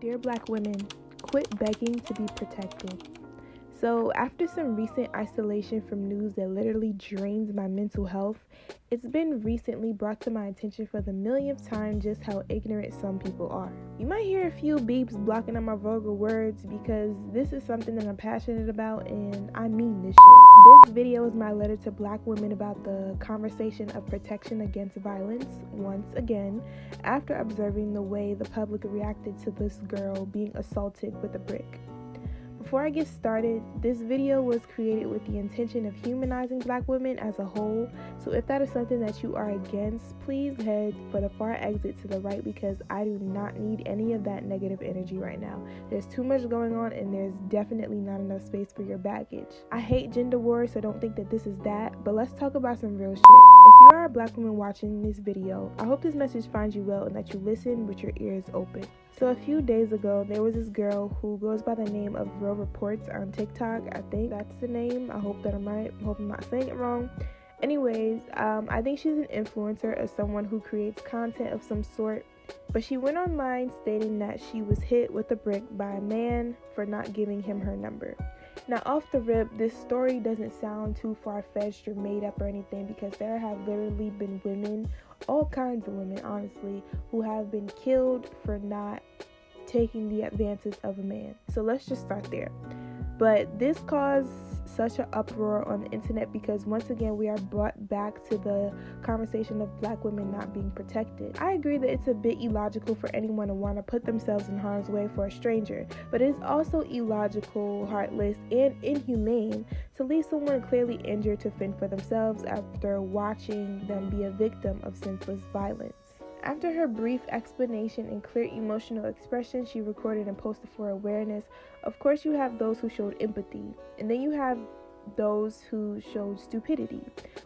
Dear Black women, quit begging to be protected. So after some recent isolation from news that literally drains my mental health, it's been recently brought to my attention for the millionth time just how ignorant some people are. You might hear a few beeps blocking out my vulgar words because this is something that I'm passionate about and I mean this shit. This video is my letter to Black women about the conversation of protection against violence, once again, after observing the way the public reacted to this girl being assaulted with a brick. Before I get started, this video was created with the intention of humanizing Black women as a whole, so if that is something that you are against, please head for the far exit to the right because I do not need any of that negative energy right now. There's too much going on and there's definitely not enough space for your baggage. I hate gender wars, so don't think that this is that, but let's talk about some real shit. If you are a Black woman watching this video, I hope this message finds you well and that you listen with your ears open. So a few days ago, there was this girl who goes by the name of Real Reports on TikTok. I think that's the name. I hope that I'm right. I hope I'm not saying it wrong. Anyways, I think she's an influencer or someone who creates content of some sort. But she went online stating that she was hit with a brick by a man for not giving him her number. Now, off the rip, this story doesn't sound too far-fetched or made up or anything because there have literally been women, all kinds of women, honestly, who have been killed for not taking the advances of a man. So let's just start there. But this caused such an uproar on the internet because once again we are brought back to the conversation of Black women not being protected. I agree that it's a bit illogical for anyone to want to put themselves in harm's way for a stranger, but it is also illogical, heartless, and inhumane to leave someone clearly injured to fend for themselves after watching them be a victim of senseless violence. After her brief explanation and clear emotional expression she recorded and posted for awareness, of course you have those who showed empathy, and then you have those who showed stupidity,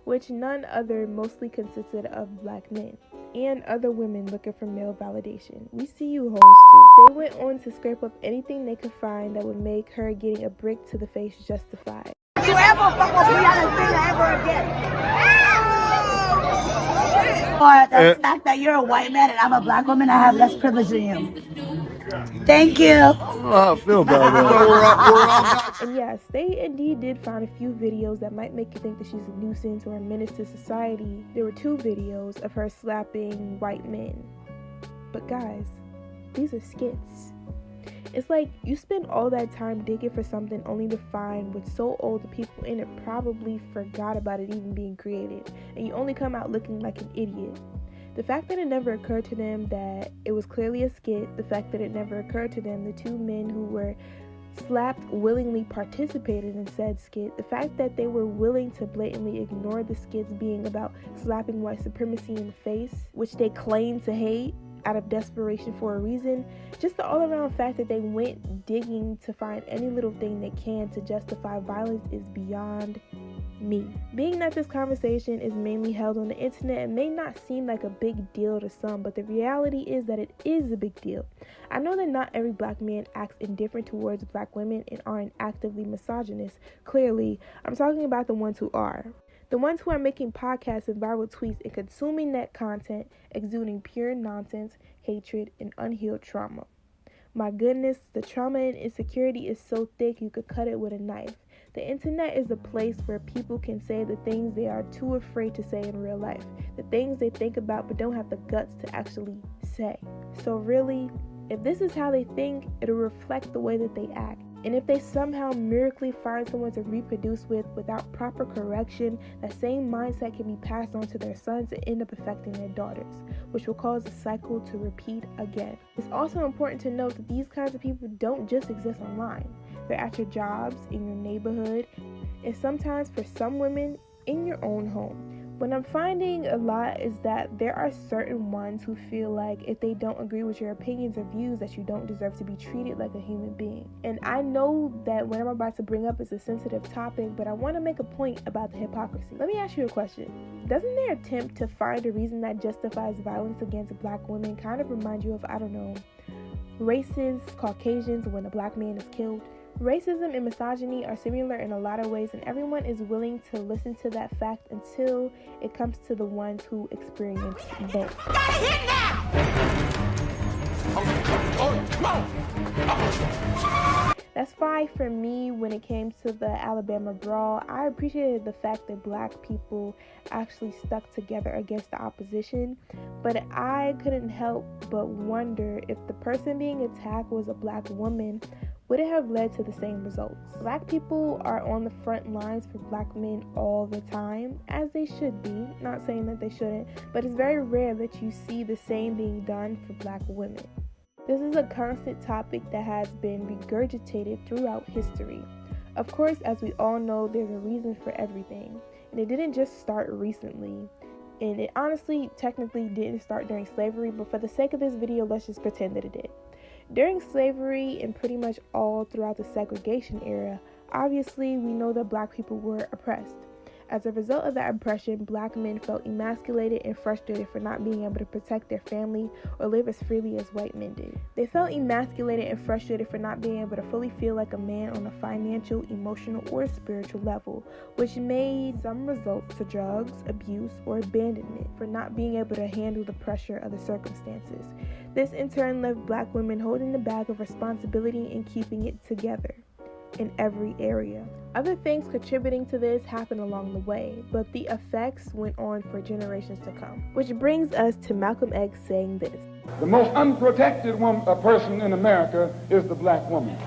which none other mostly consisted of Black men and other women looking for male validation. We see you hoes too. They went on to scrape up anything they could find that would make her getting a brick to the face justified. You ever fuck with me on the thing ever again? Or the fact that you're a white man and I'm a Black woman, I have less privilege than you. Thank you. I feel about that. And yes, they indeed did find a few videos that might make you think that she's a nuisance or a menace to society. There were 2 videos of her slapping white men. But guys, these are skits. It's like you spend all that time digging for something only to find what's so old the people in it probably forgot about it even being created, and you only come out looking like an idiot. The fact that it never occurred to them that it was clearly a skit, the fact that it never occurred to them the 2 men who were slapped willingly participated in said skit, the fact that they were willing to blatantly ignore the skits being about slapping white supremacy in the face, which they claim to hate out of desperation for a reason, just the all-around fact that they went digging to find any little thing they can to justify violence is beyond me. Being that this conversation is mainly held on the internet, it may not seem like a big deal to some, but the reality is that it is a big deal. I know that not every Black man acts indifferent towards Black women and aren't actively misogynist. Clearly, I'm talking about the ones who are. The ones who are making podcasts and viral tweets and consuming that content, exuding pure nonsense, hatred, and unhealed trauma. My goodness, the trauma and insecurity is so thick you could cut it with a knife. The internet is a place where people can say the things they are too afraid to say in real life, the things they think about but don't have the guts to actually say. So really, if this is how they think, it'll reflect the way that they act. And if they somehow miraculously find someone to reproduce with without proper correction, that same mindset can be passed on to their sons and end up affecting their daughters, which will cause the cycle to repeat again. It's also important to note that these kinds of people don't just exist online. They're at your jobs, in your neighborhood, and sometimes for some women, in your own home. What I'm finding a lot is that there are certain ones who feel like if they don't agree with your opinions or views that you don't deserve to be treated like a human being. And I know that what I'm about to bring up is a sensitive topic, but I want to make a point about the hypocrisy. Let me ask you a question. Doesn't their attempt to find a reason that justifies violence against Black women kind of remind you of, I don't know, racist Caucasians when a Black man is killed? Racism and misogyny are similar in a lot of ways, and everyone is willing to listen to that fact until it comes to the ones who experience both. Got a hit now! Oh, come on! That's why for me, when it came to the Alabama brawl, I appreciated the fact that black people actually stuck together against the opposition, but I couldn't help but wonder if the person being attacked was a black woman, would it have led to the same results? Black people are on the front lines for black men all the time, as they should be, not saying that they shouldn't, but it's very rare that you see the same being done for black women. This is a constant topic that has been regurgitated throughout history. Of course, as we all know, there's a reason for everything, and it didn't just start recently, and it honestly technically didn't start during slavery, but for the sake of this video, let's just pretend that it did. During slavery and pretty much all throughout the segregation era, obviously we know that black people were oppressed. As a result of that oppression, black men felt emasculated and frustrated for not being able to protect their family or live as freely as white men did. They felt emasculated and frustrated for not being able to fully feel like a man on a financial, emotional, or spiritual level, which made some result to drugs, abuse, or abandonment for not being able to handle the pressure of the circumstances. This in turn left black women holding the bag of responsibility and keeping it together in every area. Other things contributing to this happened along the way, but the effects went on for generations to come. Which brings us to Malcolm X saying this: "The most unprotected person in America is the black woman.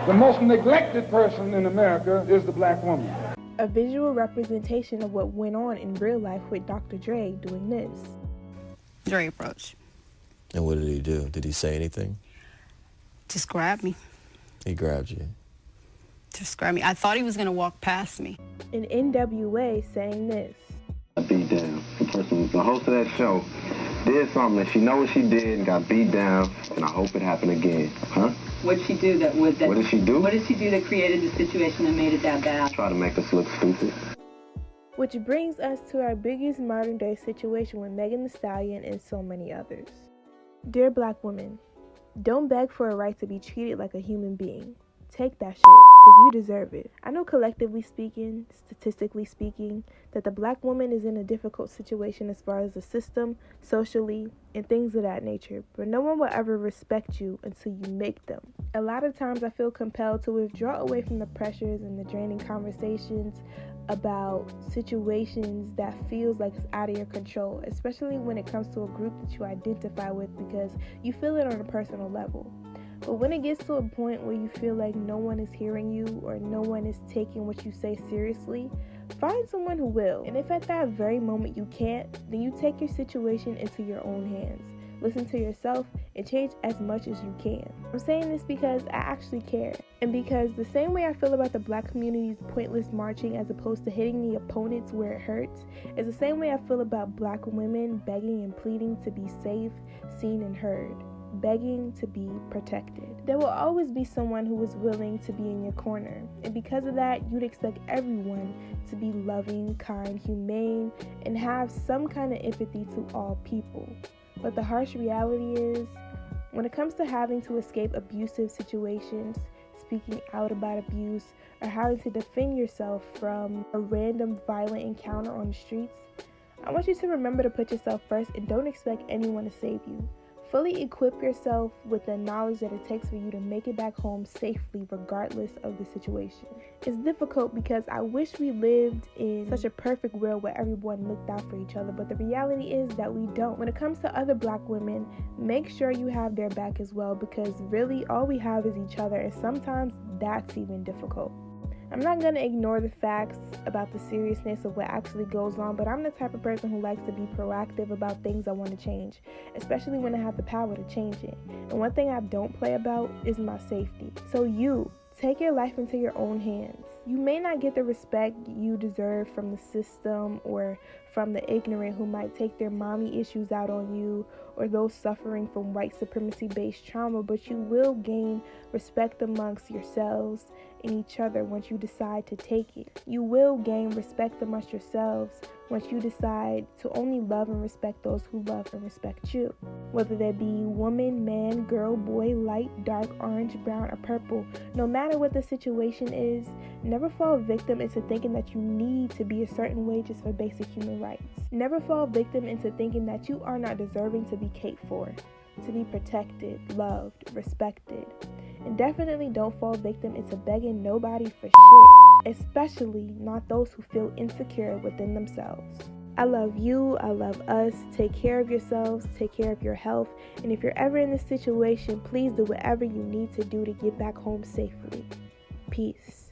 The most neglected person in America is the black woman." A visual representation of what went on in real life with Dr. Dre doing this. Dre approached. And what did he do? Did he say anything? Just grabbed me. He grabbed you. Just grabbed me. I thought he was going to walk past me. And NWA saying this: I beat down. The host of that show did something and she know what she did and got beat down, and I hope it happened again. Huh? What did she do that? What did she do? What did she do that created the situation and made it that bad? Try to make us look stupid. Which brings us to our biggest modern day situation with Megan Thee Stallion and so many others. Dear black women, don't beg for a right to be treated like a human being. Take that shit, because you deserve it. I know collectively speaking, statistically speaking, that the black woman is in a difficult situation as far as the system, socially, and things of that nature, but no one will ever respect you until you make them. A lot of times I feel compelled to withdraw away from the pressures and the draining conversations about situations that feels like it's out of your control, especially when it comes to a group that you identify with, because you feel it on a personal level. But when it gets to a point where you feel like no one is hearing you or no one is taking what you say seriously, find someone who will. And if at that very moment you can't, then you take your situation into your own hands. Listen to yourself and change as much as you can. I'm saying this because I actually care. And because the same way I feel about the black community's pointless marching as opposed to hitting the opponents where it hurts, is the same way I feel about black women begging and pleading to be safe, seen, and heard. Begging to be protected. There will always be someone who is willing to be in your corner, and because of that, you'd expect everyone to be loving, kind, humane, and have some kind of empathy to all people. But the harsh reality is, when it comes to having to escape abusive situations, speaking out about abuse, or having to defend yourself from a random violent encounter on the streets, I want you to remember to put yourself first and don't expect anyone to save you. Fully equip yourself with the knowledge that it takes for you to make it back home safely regardless of the situation. It's difficult because I wish we lived in such a perfect world where everyone looked out for each other, but the reality is that we don't. When it comes to other black women, make sure you have their back as well, because really all we have is each other, and sometimes that's even difficult. I'm not going to ignore the facts about the seriousness of what actually goes on, but I'm the type of person who likes to be proactive about things I want to change, especially when I have the power to change it. And one thing I don't play about is my safety. So you, take your life into your own hands. You may not get the respect you deserve from the system or from the ignorant who might take their mommy issues out on you or those suffering from white supremacy-based trauma, but you will gain respect amongst yourselves and each other once you decide to take it. You will gain respect amongst yourselves once you decide to only love and respect those who love and respect you. Whether they be woman, man, girl, boy, light, dark, orange, brown, or purple, no matter what the situation is, never fall victim into thinking that you need to be a certain way just for basic human rights. Never fall victim into thinking that you are not deserving to be cared for, to be protected, loved, respected. And definitely don't fall victim into begging nobody for shit, especially not those who feel insecure within themselves. I love you, I love us. Take care of yourselves, take care of your health, and if you're ever in this situation, please do whatever you need to do to get back home safely. Peace.